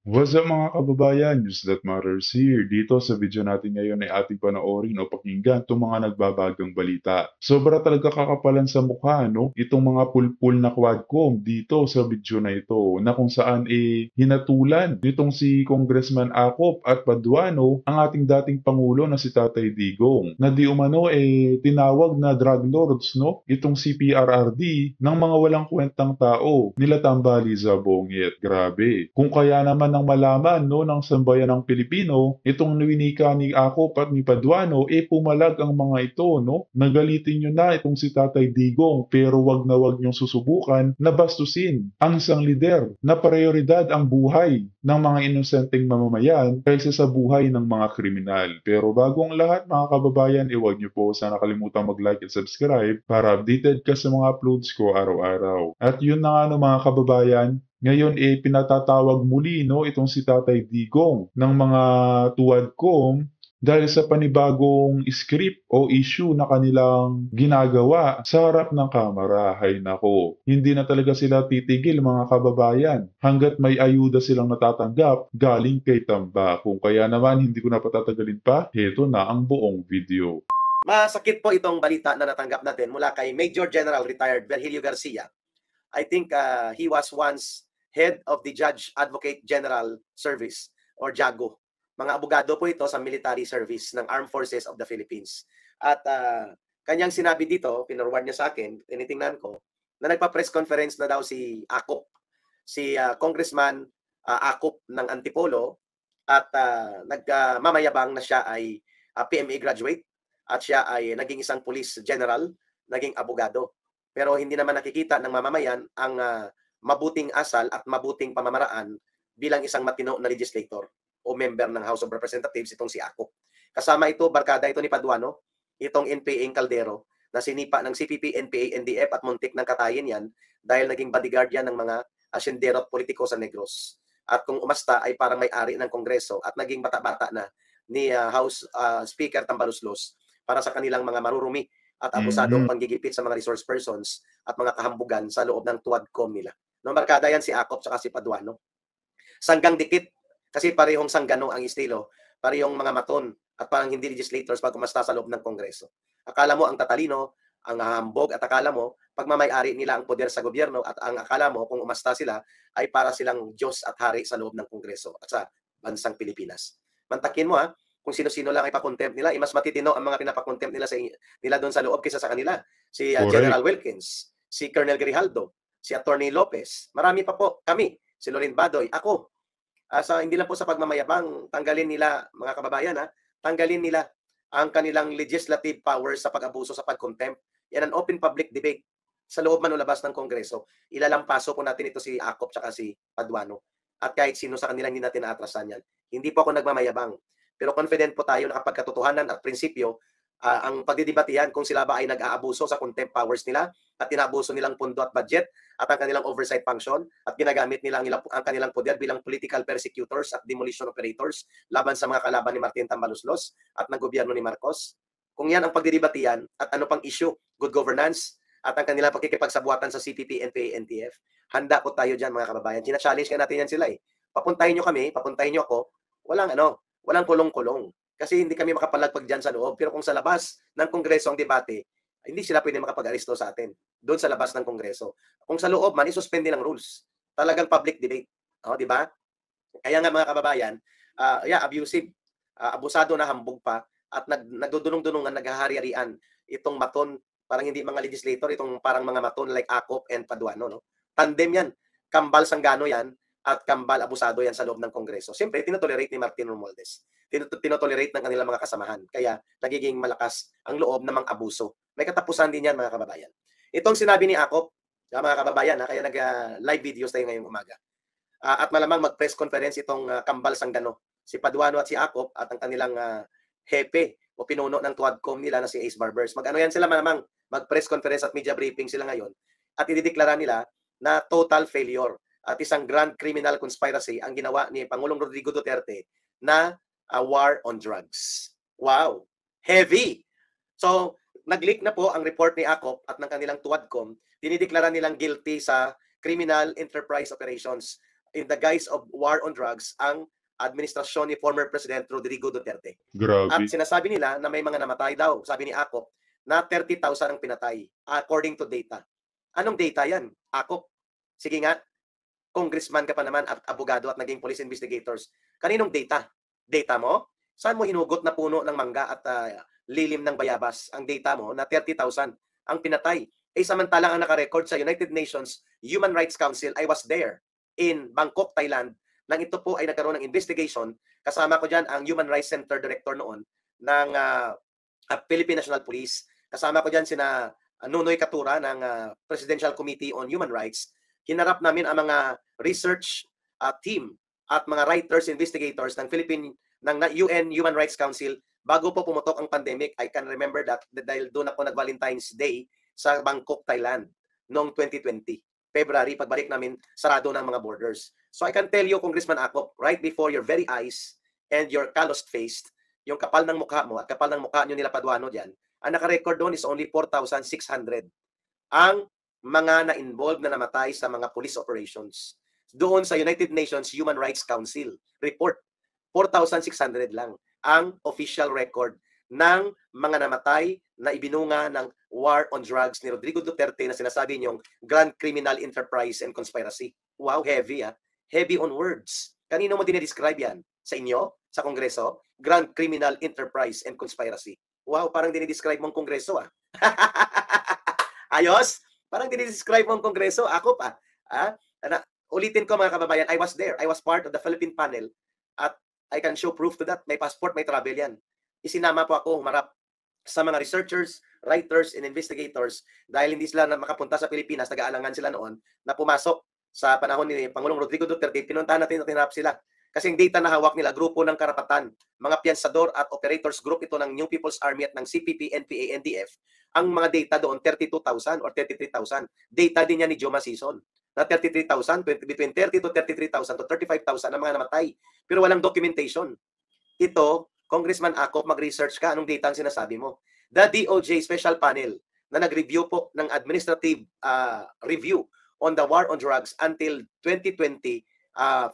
What's up mga kababayan? News that matters here. Dito sa video natin ngayon ay ating panoorin o pakinggan itong mga nagbabagang balita. Sobra talaga kakapalan sa mukha, no? Itong mga pulpul na quadcom dito sa video na ito na kung saan hinatulan nitong si Congressman Acop at Paduano ang ating dating Pangulo na si Tatay Digong na di umano tinawag na drug lords, no? Itong CPRRD ng mga walang kwentang tao nila Tambali Zabongit. Grabe. Kung kaya naman ng malaman no ng sambayan ng Pilipino, itong winika ni Akop at ni Paduano, pumalag ang mga ito, no? Nagalitin nyo na itong si Tatay Digong, pero wag na wag nyong susubukan na bastusin ang isang lider na prioridad ang buhay ng mga inosenteng mamamayan kaysa sa buhay ng mga kriminal. Pero bago ang lahat, mga kababayan, huwag nyo po sana kalimutang mag-like at subscribe para updated ka sa mga uploads ko araw-araw. At yun na nga no, mga kababayan, ngayon pinatatawag muli no itong si Tatay Digong ng mga tuwadcom dahil sa panibagong script o issue na kanilang ginagawa sa harap ng kamera. Hay nako, hindi na talaga sila titigil mga kababayan hanggat may ayuda silang natatanggap galing kay Tamba. Kung kaya naman hindi ko na patatagalin pa, heto na ang buong video. Masakit po itong balita na natanggap natin mula kay Major General Retired Virgilio Garcia. I think he was once head of the Judge Advocate General Service or JAGO. Mga abogado po ito sa military service ng Armed Forces of the Philippines. At kanyang sinabi dito, pinorward niya sa akin, tinitingnan ko, na nagpa-press conference na daw si Akop, si Congressman Akop ng Antipolo, at nagmamayabang na siya ay PMA graduate at siya ay naging isang police general, naging abogado. Pero hindi naman nakikita ng mamamayan ang mabuting asal at mabuting pamamaraan bilang isang matino na legislator o member ng House of Representatives itong si Akop. Kasama ito, barkada ito ni Paduano, itong NPA Caldero, na sinipa ng CPP, NPA, NDF at muntik ng katayin yan dahil naging bodyguard yan ng mga asyendero at politiko sa Negros. At kung umasta ay parang may-ari ng Kongreso at naging bata-bata na ni House Speaker Tambaluslos para sa kanilang mga marurumi at abusadong panggigipit sa mga resource persons at mga kahambugan sa loob ng tuwadcom nila. No, barkada yan si Akop at si Paduano. Sanggang dikit, kasi parehong sanggano ang estilo, parehong mga maton at parang hindi legislators pag kumasta sa loob ng Kongreso. Akala mo ang tatalino, ang hambog, at akala mo pagmamayari nila ang poder sa gobyerno at ang akala mo kung umasta sila ay para silang Diyos at Hari sa loob ng Kongreso at sa bansang Pilipinas. Mantakin mo kung sino-sino lang ipakontempt nila, mas matitino ang mga pinapakontempt nila doon sa loob kaysa sa kanila. Si General Wilkins, si Colonel Grijaldo, si Attorney Lopez, marami pa po, kami, si Lorin Badoy, ako. Hindi lang po sa pagmamayabang, tanggalin nila, mga kababayan, tanggalin nila ang kanilang legislative powers sa pag-abuso sa pag-contempt. Yan ang open public debate sa loob man o labas ng Kongreso. Ilalampaso po natin ito si Akop at si Paduano. At kahit sino sa kanila hindi natin naatrasan yan. Hindi po ako nagmamayabang. Pero confident po tayo na kapag katotohanan at prinsipyo, ang pagdidebatihan kung sila ba ay nag-aabuso sa contempt powers nila at inaabuso nilang pondo at budget at ang kanilang oversight function at ginagamit nila ang kanilang poder bilang political persecutors at demolition operators laban sa mga kalaban ni Martin Tambaluslos at ng gobyerno ni Marcos. Kung yan ang pagdidebatihan at ano pang issue, good governance at ang kanilang pagkikipagsabuatan sa CPP, NPA, NTF, handa po tayo dyan mga kababayan. China-challenge ka natin yan sila Papuntahin nyo kami, papuntahin nyo ako, walang kulong-kulong. Kasi hindi kami makapalagpag dyan sa loob. Pero kung sa labas ng Kongreso ang debate, hindi sila pwede makapag-aresto sa atin. Doon sa labas ng Kongreso. Kung sa loob man, isuspende ng rules. Talagang public debate. Di ba? Kaya nga mga kababayan, abusive, abusado na hambog pa, at nagdudunong-dunungan, naghahari-harian itong maton, parang hindi mga legislator, itong parang mga maton like Akop and Paduano. No? Tandem yan. Kambal Sanggano yan at kambal abusado yan sa loob ng Kongreso. Siyempre, tinotolerate ni Martin Romualdez. Tinotolerate ng kanilang mga kasamahan. Kaya nagiging malakas ang loob ng mga abuso. May katapusan din yan mga kababayan. Itong sinabi ni Akop, mga kababayan, kaya nag-live videos tayo ngayong umaga. At malamang mag-press conference itong kambal Sanggano, si Paduano at si Akop at ang kanilang hepe o pinuno ng tuwadcom nila na si Ace Barbers. Mag-ano yan sila malamang, mag-press conference at media briefing sila ngayon at idideklara nila na total failure at isang grand criminal conspiracy ang ginawa ni Pangulong Rodrigo Duterte na war on drugs. Wow! Heavy! So, nag-leak na po ang report ni Akop at ng kanilang tuwadcom. Dinideklara nilang guilty sa criminal enterprise operations. in the guise of war on drugs ang administrasyon ni former President Rodrigo Duterte. At Grabe. sinasabi nila na may mga namatay daw, sabi ni Akop, na 30,000 ang pinatay according to data. Anong data yan, Akop? Sige nga, congressman ka pa naman at abogado at naging police investigators. Kaninong data? Data mo? Saan mo hinugot na puno ng mangga at lilim ng bayabas ang data mo na 30,000 ang pinatay? Samantalang ang nakarecord sa United Nations Human Rights Council, I was there in Bangkok, Thailand, nang ito po ay nagkaroon ng investigation. Kasama ko dyan ang Human Rights Center Director noon ng Philippine National Police. Kasama ko dyan sina Nunoy Katura ng Presidential Committee on Human Rights. Hinarap namin ang mga research team at mga writers, investigators ng UN Human Rights Council bago po pumutok ang pandemic. I can remember that dahil doon ako nag-Valentine's Day sa Bangkok, Thailand noong 2020. February, pagbalik namin, sarado ng mga borders. So I can tell you, Congressman Akop, right before your very eyes and your calloused face, yung kapal ng mukha mo at kapal ng mukha nyo nila Paduano dyan, ang naka-record doon is only 4,600 ang mga na-involved na namatay sa mga police operations. Doon sa United Nations Human Rights Council report, 4,600 lang ang official record ng mga namatay na ibinunga ng war on drugs ni Rodrigo Duterte na sinasabi niyong grand criminal enterprise and conspiracy. Wow, heavy Heavy on words. Kanino mo dinidescribe yan? Sa inyo? Sa Kongreso? Grand criminal enterprise and conspiracy. Wow, parang dinidescribe mong Kongreso Ayos? Parang dinidescribe mong Kongreso. Ako pa. Ulitin ko mga kababayan, I was there. I was part of the Philippine panel at I can show proof to that. May passport, may travel yan. Isinama po ako humarap sa mga researchers, writers, and investigators dahil hindi sila na makapunta sa Pilipinas, nag-aalangan sila noon na pumasok sa panahon ni Pangulong Rodrigo Duterte. Pinuntahan natin at hinarap sila. Kasi yung data na hawak nila, grupo ng karapatan, mga piyansador at operators group ito ng New People's Army at ng CPP, NPA, NDF. Ang mga data doon, 32,000 or 33,000. Data din yan ni Joma Sison na 33,000, between 30 to 33,000 to 35,000 ang mga namatay. Pero walang documentation. Ito, Congressman Akop, mag-research ka. Anong data ang sinasabi mo? The DOJ Special Panel na nag-review po ng administrative review on the war on drugs until 2020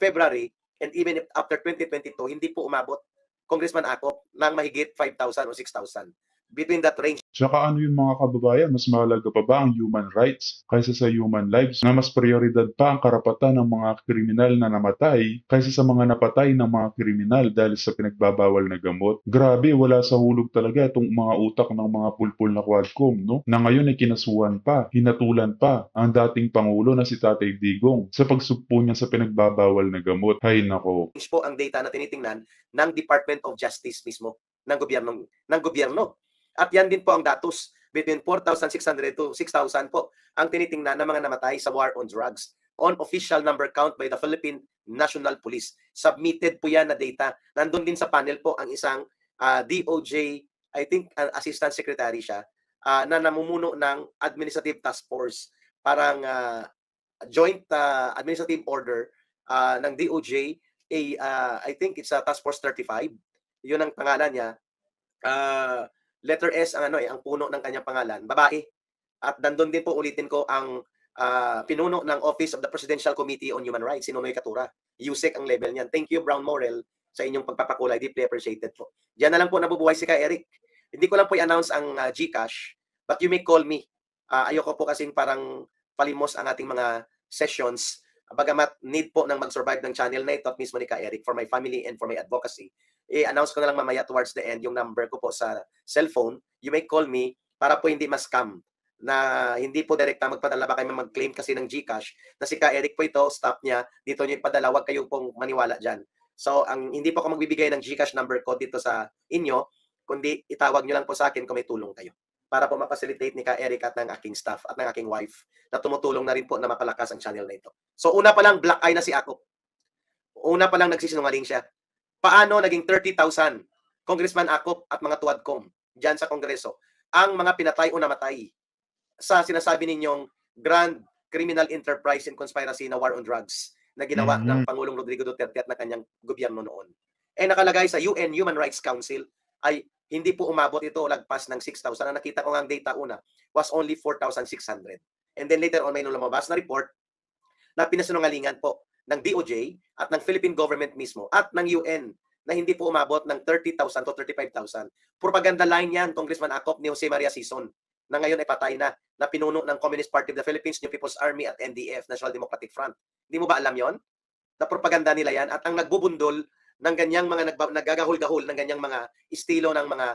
February and even after 2022, hindi po umabot, Congressman Akop, ng mahigit 5,000 o 6,000. Between that range. Tsaka ano yung mga kababayan, mas mahalaga pa ba ang human rights kaysa sa human lives na mas prioridad pa ang karapatan ng mga kriminal na namatay kaysa sa mga napatay ng mga kriminal dahil sa pinagbabawal na gamot? Grabe, wala sa hulog talaga itong mga utak ng mga pulpul na Quadcom, no? Na ngayon ay kinasuhan pa, hinatulan pa ang dating Pangulo na si Tatay Digong sa pagsugpo niya sa pinagbabawal na gamot. Hay nako. Po ang data na tinitingnan ng Department of Justice mismo ng gobyerno. At yan din po ang datos. Between 4,600 to 6,000 po ang tinitingnan ng mga namatay sa war on drugs on official number count by the Philippine National Police. Submitted po yan na data. Nandun din sa panel po ang isang DOJ, I think Assistant Secretary siya, na namumuno ng Administrative Task Force. Parang joint administrative order ng DOJ, I think it's a Task Force 35. Yun ang pangalan niya. Letter S ang ang puno ng kanyang pangalan, babae. At nandun din po, ulitin ko, ang pinuno ng Office of the Presidential Committee on Human Rights, si Nunoy Katura. USEC ang level niyan. Thank you, Brown Morel, sa inyong pagpapakulay. Deeply appreciated po. Diyan na lang po nabubuhay si Ka Eric. Hindi ko lang po i-announce ang GCash, but you may call me. Ayoko po kasing parang palimos ang ating mga sessions. Bagamat need po ng mag-survive ng channel na ito at mismo ni Ka Eric for my family and for my advocacy. I-announce ko na lang mamaya towards the end yung number ko po sa cellphone. You may call me para po hindi ma-scam na hindi po direkta magpadala ba kayo mag-claim kasi ng GCash na si Ka Eric po ito, stop niya, dito niyo ipadala, wag kayo pong maniwala dyan. So, hindi po ako magbibigay ng GCash number ko dito sa inyo, kundi itawag nyo lang po sa akin kung may tulong kayo para po mapacilitate ni Ka Eric at ng aking staff at ng aking wife na tumutulong na rin po na mapalakas ang channel na ito. So, una pa lang, black eye na si Akop. Una pa lang nagsisinungaling siya. Paano naging 30,000 Congressman Akop at mga tuwadcom dyan sa Kongreso ang mga pinatay o namatay sa sinasabi ninyong grand criminal enterprise and conspiracy na war on drugs na ginawa ng Pangulong Rodrigo Duterte at ng kanyang gobyerno noon. Nakalagay sa UN Human Rights Council ay hindi po umabot ito lagpas ng 6,000. Ang nakita ko nga ang data una was only 4,600. And then later on may lumabas na report na pinasinungalingan po ng DOJ at ng Philippine government mismo at ng UN na hindi po umabot ng 30,000 to 35,000. Propaganda line yan, Congressman Acop, ni Jose Maria Sison, na ngayon ay patay na pinuno ng Communist Party of the Philippines, New People's Army at NDF, National Democratic Front. Hindi mo ba alam yon? Na propaganda nila yan at ang nagbubundol ng ganyang mga naggagahol-gahol ng ganyang mga estilo ng mga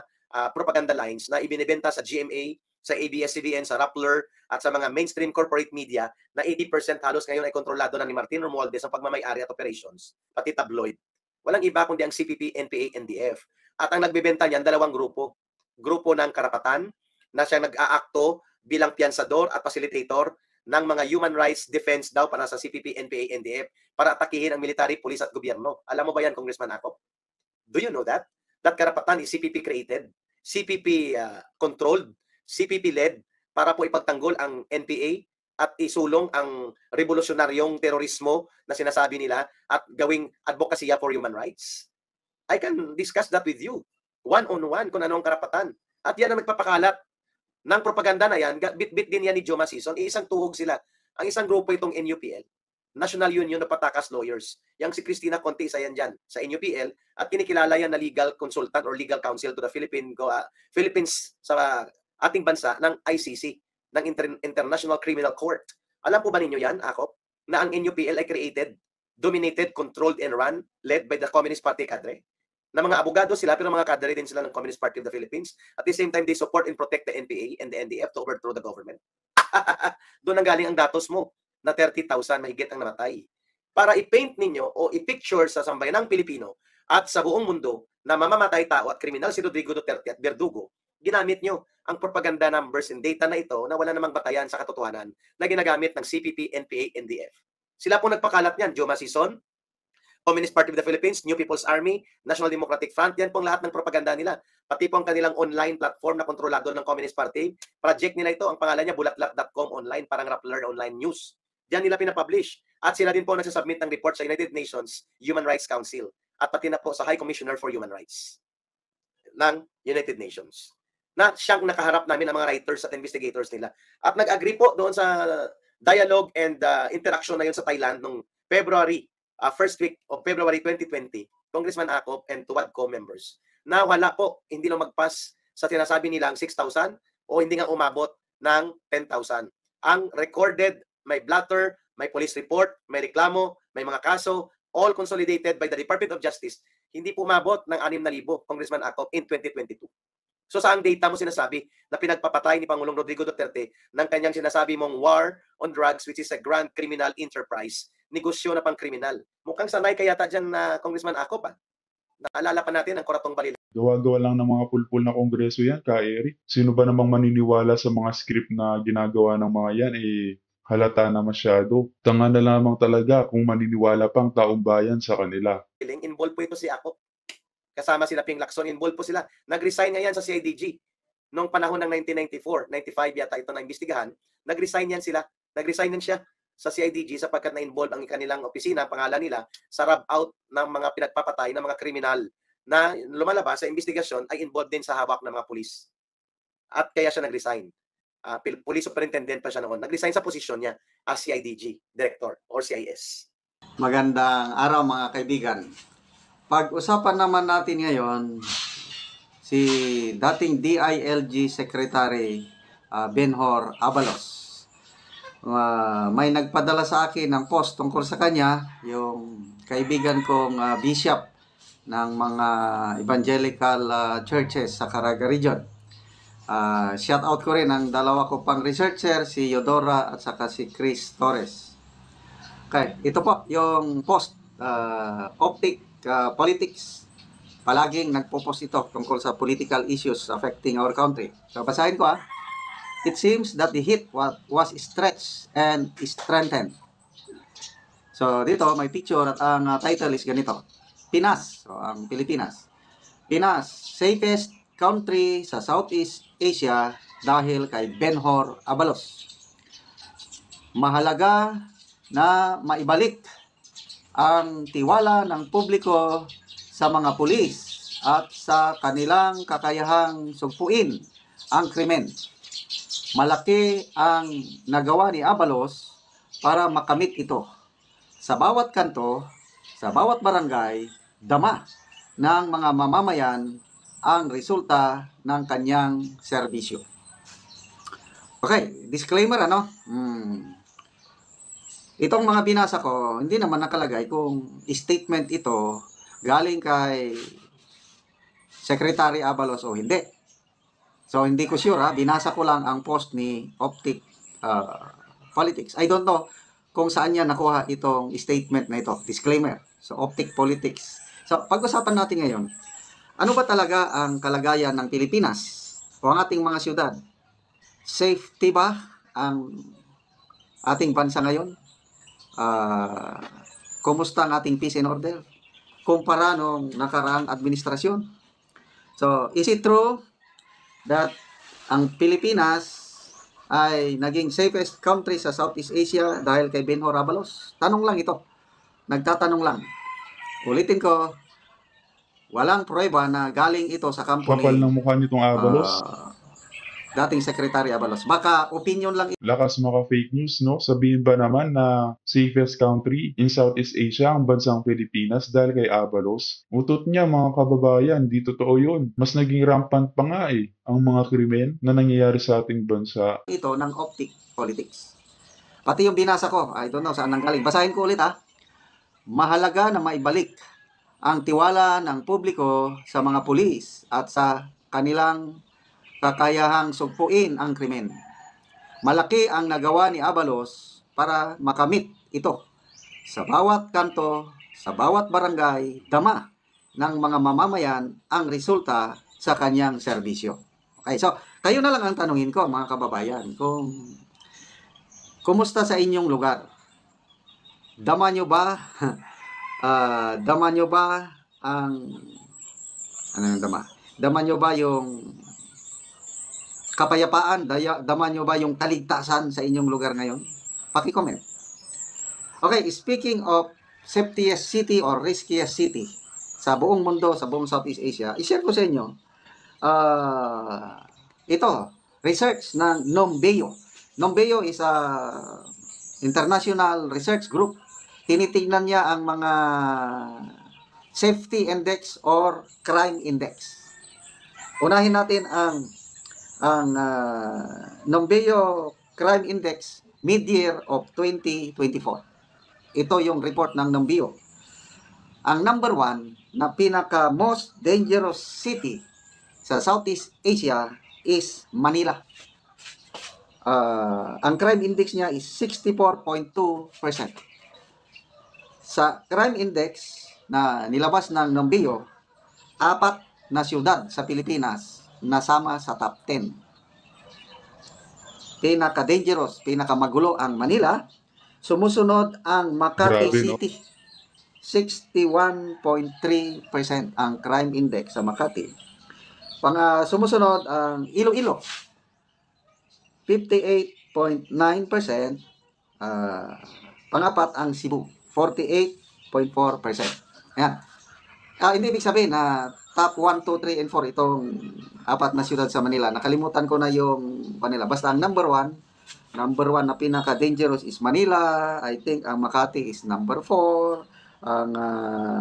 propaganda lines na ibinibenta sa GMA, sa ABS-CBN, sa Rappler at sa mga mainstream corporate media na 80% halos ngayon ay kontrolado na ni Martin Romualdez ang pagmamay-ari at operations, pati tabloid. Walang iba kundi ang CPP, NPA, NDF. At ang nagbebenta niyan, dalawang grupo. Grupo ng karapatan na siyang nag-aakto bilang piyansador at facilitator ng mga human rights defense daw para sa CPP, NPA, NDF para atakihin ang military, police at gobyerno. Alam mo ba yan, Congressman Acop? Do you know that? That karapatan is CPP created, CPP controlled, CPP led para po ipagtanggol ang NPA at isulong ang revolusyonaryong terorismo na sinasabi nila at gawing advokasya for human rights. I can discuss that with you, one-on-one, kung ano ang karapatan. At yan ang nagpapakalat ng propaganda na yan, bit-bit din yan ni Joma Sison, isang tuhog sila. Ang isang grupo itong NUPL, National Union of Patakas Lawyers. Yang si Cristina Conte, isa yan dyan sa NUPL, at kinikilala yan na legal consultant or legal counsel to the Philippines sa ating bansa ng ICC, ng International Criminal Court. Alam po ba ninyo yan, Akop, na ang NUPL ay created, dominated, controlled, and run, led by the Communist Party cadre? Na mga abogado sila, pero mga cadre din sila ng Communist Party of the Philippines. At the same time, they support and protect the NPA and the NDF to overthrow the government. Doon ang galing ang datos mo na 30,000 mahigit ang namatay. Para i-paint ninyo o i-picture sa sambayanang Pilipino at sa buong mundo na mamamatay tao at kriminal si Rodrigo Duterte at Verdugo, ginamit nyo ang propaganda numbers and data na ito na wala namang batayan sa katotohanan na ginagamit ng CPP, NPA, NDF. Sila po nagpakalat niyan, Joma Sison, Communist Party of the Philippines, New People's Army, National Democratic Front, yan pong lahat ng propaganda nila. Pati po ang kanilang online platform na kontrolado ng Communist Party. Project nila ito, ang pangalan niya bulatlak.com online, parang Rappler online news. Diyan nila pinapublish. At sila din po nagsasubmit ng report sa United Nations Human Rights Council at pati na po sa High Commissioner for Human Rights ng United Nations. Na siyang nakaharap namin ang mga writers at investigators nila. At nag-agree po doon sa dialogue and interaction na yun sa Thailand noong February, first week of February 2020, Congressman Acop and TUWADCO members, na wala po, hindi lang magpas sa sinasabi nilang 6,000 o hindi nga umabot ng 10,000. Ang recorded, may blatter, may police report, may reklamo, may mga kaso, all consolidated by the Department of Justice, hindi po umabot ng 6,000, Congressman Acop, in 2022. So saang data mo sinasabi na pinagpapatay ni Pangulong Rodrigo Duterte ng kanyang sinasabi mong war on drugs, which is a grand criminal enterprise, negosyo na pang kriminal? Mukhang sanay kaya dyan na Congressman Acop. Naalala pa natin ang Corazon Balila. Gawa-gawa lang ng mga pulpul na kongreso yan, Ka Eric. Sino ba namang maniniwala sa mga script na ginagawa ng mga yan? Halata na masyado. Tanga na lamang talaga kung maniniwala pang taong bayan sa kanila. Involved po ito si Acop. Kasama sila Ping Lacson, involved po sila. Nag-resign nga yan sa CIDG. Noong panahon ng 1994, 95 yata ito na imbestigahan, nag-resign yan sila. Nag-resign yan siya sa CIDG sapagkat na-involve ang kanilang opisina, pangalan nila, sa rub-out ng mga pinagpapatay ng mga kriminal na lumalabas sa investigasyon ay involved din sa hawak ng mga pulis. At kaya siya nag-resign. Police superintendent pa siya noon. Nag-resign sa posisyon niya as CIDG director or CIS. Magandang araw mga kaibigan. Pag-usapan naman natin ngayon si dating DILG Secretary Benhur Abalos. May nagpadala sa akin ng post tungkol sa kanya, yung kaibigan kong bishop ng mga evangelical churches sa Caraga region. Shout out ko rin ang dalawa ko pang researcher, si Yodora at saka si Chris Torres. Okay, ito po yung post, Optic Politics. Palaging nagpo-post ito tungkol sa political issues affecting our country. So basahin ko It seems that the heat was stretched and strengthened. So dito may picture at ang title is ganito. Pinas, so ang Pilipinas. Pinas, safest country sa Southeast Asia dahil kay Benhur Abalos. Mahalaga na maibalik ang tiwala ng publiko sa mga pulis at sa kanilang kakayahang sugpuin ang krimen. Malaki ang nagawa ni Abalos para makamit ito. sa bawat kanto, sa bawat barangay, dama ng mga mamamayan ang resulta ng kanyang serbisyo. Okay, disclaimer ano? Itong mga binasa ko, hindi naman nakalagay kung statement ito galing kay Secretary Abalos o hindi. So, hindi ko sure binasa ko lang ang post ni Optic Politics. I don't know kung saan niya nakuha itong statement na ito. Disclaimer. So, Optic Politics. So, pag-usapan natin ngayon, ano ba talaga ang kalagayan ng Pilipinas o ang ating mga syudad? Safety ba ang ating bansa ngayon? Kumusta ang ating peace and order? Kumpara nung nakaraang administrasyon. So, is it true that ang Pilipinas ay naging safest country sa Southeast Asia dahil kay Benhur Abalos? Tanong lang ito. Nagtatanong lang. Ulitin ko, walang prueba na galing ito sa kampo Kapal ni ng mukha nitong Abalos. dating Secretary Abalos. Baka opinion lang Lakas maka fake news, no? Sabihin ba naman na safest country in Southeast Asia ang bansang Pilipinas dahil kay Abalos? Utot niya mga kababayan, di totoo yun. Mas naging rampant pa nga ang mga krimen na nangyayari sa ating bansa. ito ng Optic Politics. Pati yung binasa ko, I don't know saan nanggaling. Basahin ko ulit Mahalaga na maibalik ang tiwala ng publiko sa mga pulis at sa kanilang kakayahang sugpuin ang krimen. Malaki ang nagawa ni Abalos para makamit ito. Sa bawat kanto, sa bawat barangay, dama ng mga mamamayan ang resulta sa kanyang serbisyo. Okay, so kayo na lang ang tanungin ko mga kababayan kung kumusta sa inyong lugar? Dama nyo ba? Dama nyo ba ang ano yung dama? Dama nyo ba yung kapayapaan? Dama nyo ba yung kaligtasan sa inyong lugar ngayon? Paki-comment. Okay, speaking of safetiest city or riskiest city sa buong mundo, sa buong Southeast Asia, i-share ko sa inyo ito, research ng NOMBEO. NOMBEO is a international research group. Tinitingnan niya ang mga safety index or crime index. Unahin natin ang NOMBEO Crime Index mid-year of 2024. Ito yung report ng NOMBEO. Ang number 1 na pinaka most dangerous city sa Southeast Asia is Manila. Ang crime index niya is 64.2%. Sa crime index na nilabas ng NOMBEO, 4 na siyudad sa Pilipinas nasama sa top 10. Pinaka-dangerous, pinaka-magulo ang Manila. Sumusunod ang Makati Grabe, no? City. 61.3% ang crime index sa Makati. Sumusunod ang Iloilo. 58.9%. Pangapat ang Cebu. 48.4%. Ayan. Hindi ibig sabihin na top 1, 2, 3, and 4 itong 4 na siyudad sa Manila. Nakalimutan ko na yung Manila. Basta ang number 1 na pinaka-dangerous is Manila. I think ang Makati is number 4. Ang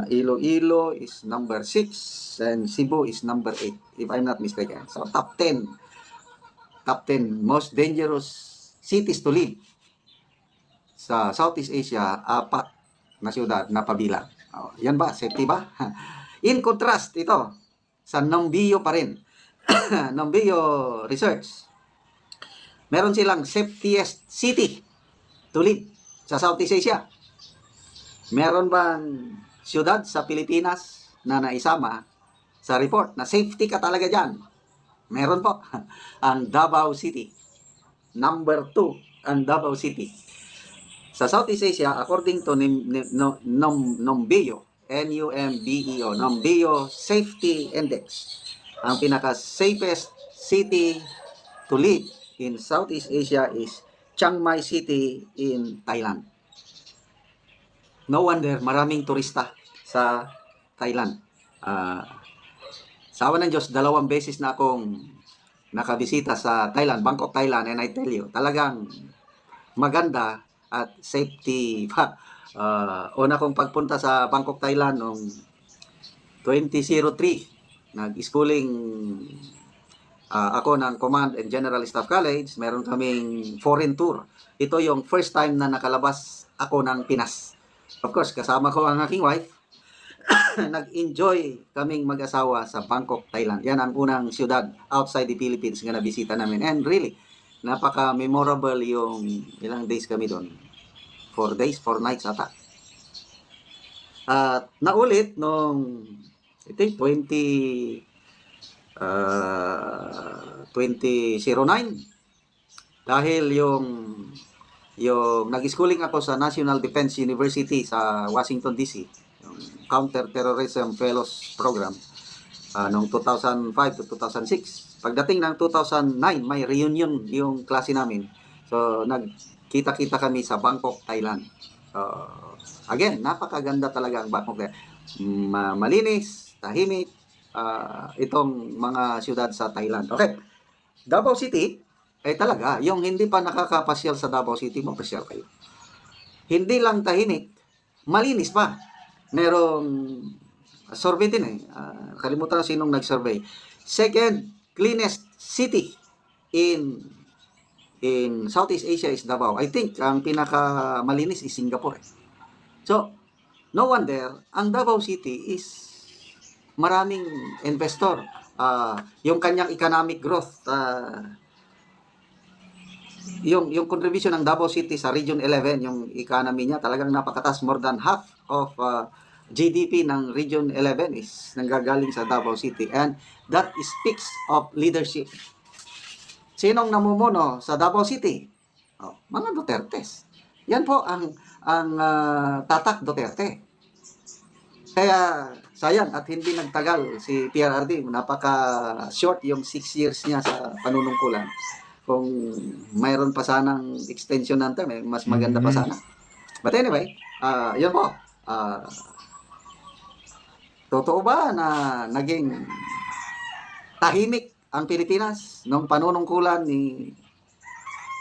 Iloilo is number 6. And Cebu is number 8, if I'm not mistaken. So, top 10 most dangerous cities to live sa Southeast Asia, 4 na siyudad na pabilang. Yan ba? Safety ba? In contrast, ito, sa NOMBEO pa rin. NOMBEO Research. Meron silang safetiest city to live sa Southeast Asia. Meron bang siyudad sa Pilipinas na naisama sa report na safety ka talaga dyan? Meron po. Ang Davao City. Number 2, ang Davao City. Sa Southeast Asia, according to NOMBEO, NUMBEO, NOMBEO Safety Index, ang pinaka-safest city to live in Southeast Asia is Chiang Mai City in Thailand. No wonder, maraming turista sa Thailand. Sa awa ng Diyos, 2 beses na akong nakabisita sa Thailand, Bangkok, Thailand, and I tell you, talagang maganda at safety Una kong pagpunta sa Bangkok, Thailand noong 2003. Nag-schooling ako ng Command and General Staff College. Meron kaming foreign tour. Ito yung first time na nakalabas ako ng Pinas. Of course, kasama ko ang aking wife. Nag-enjoy kaming mag-asawa sa Bangkok, Thailand. Yan ang unang siyudad outside the Philippines na nabisita namin. And really, napaka-memorable yung ilang days kami doon. 4 days, 4 nights ata. At naulit nung I think 2009 dahil yung nag-schooling ako sa National Defense University sa Washington DC, yung Counter-Terrorism Fellows Program noong 2005 to 2006. Pagdating ng 2009, may reunion yung klase namin. So nagkita-kita kami sa Bangkok, Thailand. Again, napakaganda talaga ang Bangkok. Malinis, tahimik, itong mga siyudad sa Thailand. Okay, Davao City, talaga, yung hindi pa nakakapasyal sa Davao City, mapasyal kayo. Hindi lang tahimik, malinis pa. Merong survey din kalimutan na sinong nag-survey. Second cleanest city in Southeast Asia is Davao. I think ang pinaka malinis is Singapore. So, no wonder, ang Davao City is maraming investor. Yung kanyang economic growth, yung contribution ng Davao City sa Region 11, yung economy niya talagang napakataas. More than half of GDP ng Region 11 is nanggagaling sa Davao City. And that speaks of leadership. Sinong namumuno sa Davao City? Mga Dutertes. Yan po ang tatak Duterte. Kaya sayang at hindi nagtagal si PRRD. Napaka-short yung 6 years niya sa panunungkulan. Kung mayroon pa sanang extension ng term, mas maganda pa sana. But anyway, yun po. Totoo ba na naging tahimik ang Pilipinas nung panunungkulan ni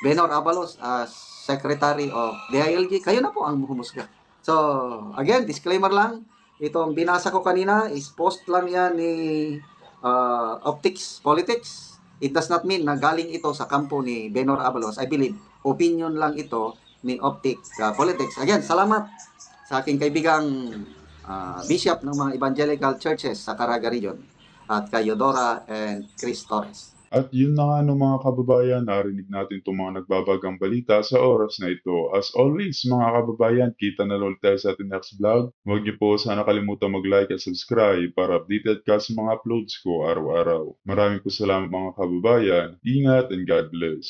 Benhor Abalos as Secretary of DILG? Kayo na po ang humusga. So, again, disclaimer lang. Itong binasa ko kanina is post lang yan ni Optics Politics. It does not mean na galing ito sa kampo ni Benhor Abalos. I believe, opinion lang ito ni Optics Politics. Again, salamat sa aking kaibigang bishop ng mga evangelical churches sa Caraga Region at kay Eudora and Chris Torres. At yun na nga no mga kababayan, narinig natin itong mga nagbabagang balita sa oras na ito. As always, mga kababayan, kita na ulit tayo sa ating next vlog. Huwag niyo po sana kalimutan mag-like at subscribe para updated ka sa mga uploads ko araw-araw. Maraming po salamat mga kababayan. Ingat and God bless.